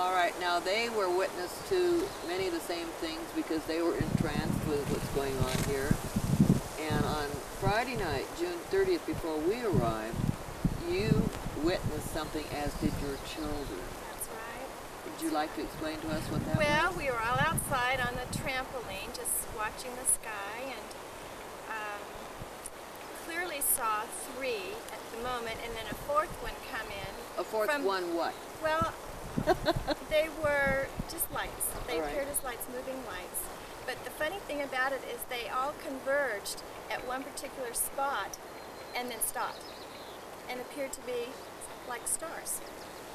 All right, now they were witness to many of the same things because they were entranced with what's going on here. And on Friday night, June 30th, before we arrived, you witnessed something, as did your children. That's right. Would you like to explain to us what that was? Well, we were all outside on the trampoline just watching the sky, and clearly saw 3 at the moment, and then a 4th one come in. A fourth one what? Well, they were just lights. They All right. appeared as lights, moving lights. But the funny thing about it is they all converged at one particular spot and then stopped and appeared to be like stars.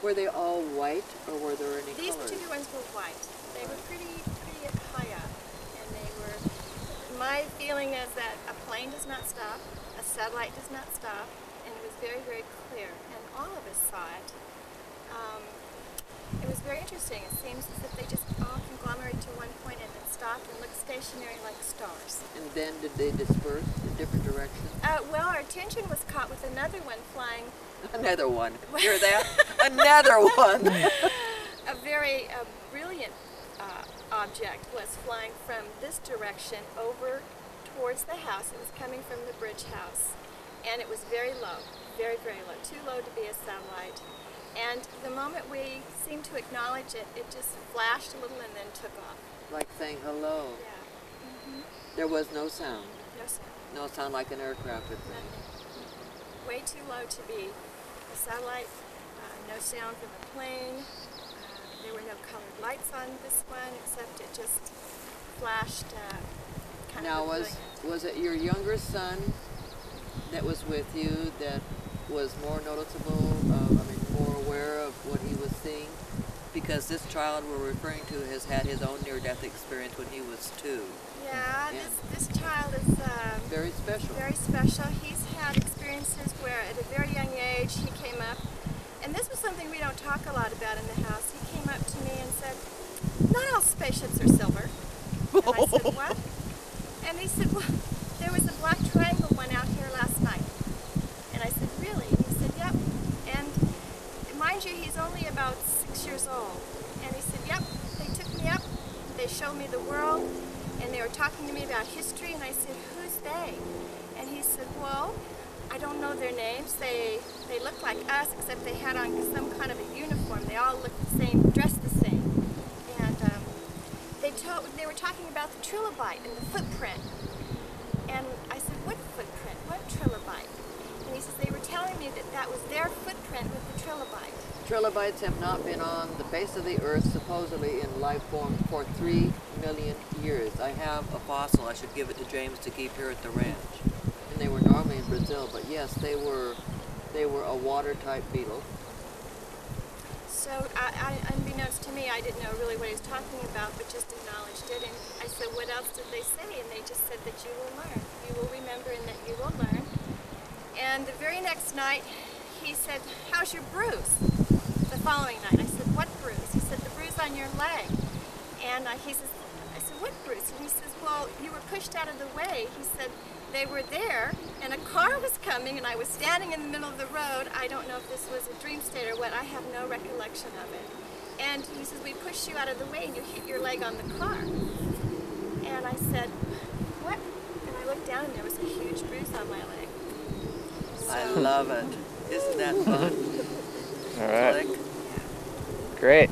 Were they all white, or were there any These colors? particular ones were white. They were pretty high up, and they were. My feeling is that a plane does not stop, a satellite does not stop, and it was very, very clear, and all of us saw it. It was very interesting. It seems as if they just all conglomerated to one point and then stopped and looked stationary like stars. And then did they disperse in different directions? Well, our attention was caught with another one flying. Another one. Hear that? Another one. A very brilliant object was flying from this direction over towards the house. It was coming from the bridge house, and it was very low, very, very low, too low to be a satellite. And the moment we seemed to acknowledge it, it just flashed a little and then took off. Like saying hello. Yeah. There was no sound. No sound. No sound like an aircraft would make. Nothing. Way too low to be a satellite. No sound from a plane. There were no colored lights on this one, except it just flashed kind Now, of was it your younger son that was with you that was more noticeable, more aware of what he was seeing? Because this child we're referring to has had his own near-death experience when he was 2. Yeah, this child is very special. Very special. He's had experiences where at a very young age he came up, and this was something we don't talk a lot about in the house. He came up to me and said, "Not all spaceships are silver." And I said, "What?" And he said, "Well, there was a black triangle one out here last night." And I said, "Really?" And he said, "Yep." And mind you, he's only about 6 years old. And he said, "Yep, they took me up, they showed me the world, and they were talking to me about history." And I said, "Who's they?" And he said, "Well, I don't know their names. They look like us, except they had on some kind of a uniform. They all looked the same, dressed the same." And they were talking about the trilobite and the footprint. And I said, "What footprint? What trilobite?" And he says they were telling me that that was their footprint with the trilobite. Trilobites have not been on the face of the earth, supposedly in life form, for 3 million years. I have a fossil. I should give it to James to keep here at the ranch. And they were normally in Brazil, but yes, they were a water-type beetle. So, unbeknownst to me, I didn't know really what he was talking about, but just acknowledged it. And I said, "What else did they say?" And they just said that you will learn. You will remember and that you will learn. And the very next night, he said, "How's your bruise?" The following night, I said, "What bruise?" He said, "The bruise on your leg." And I said, "What bruise?" And he says, "Well, you were pushed out of the way." He said, "They were there, and a car was coming, and I was standing in the middle of the road. I don't know if this was a dream state or what. I have no recollection of it." And he says, "We pushed you out of the way, and you hit your leg on the car." And I said, "What?" And I looked down, and there was a huge bruise on my leg. So, I love it. Isn't that fun? All right. Click. Great.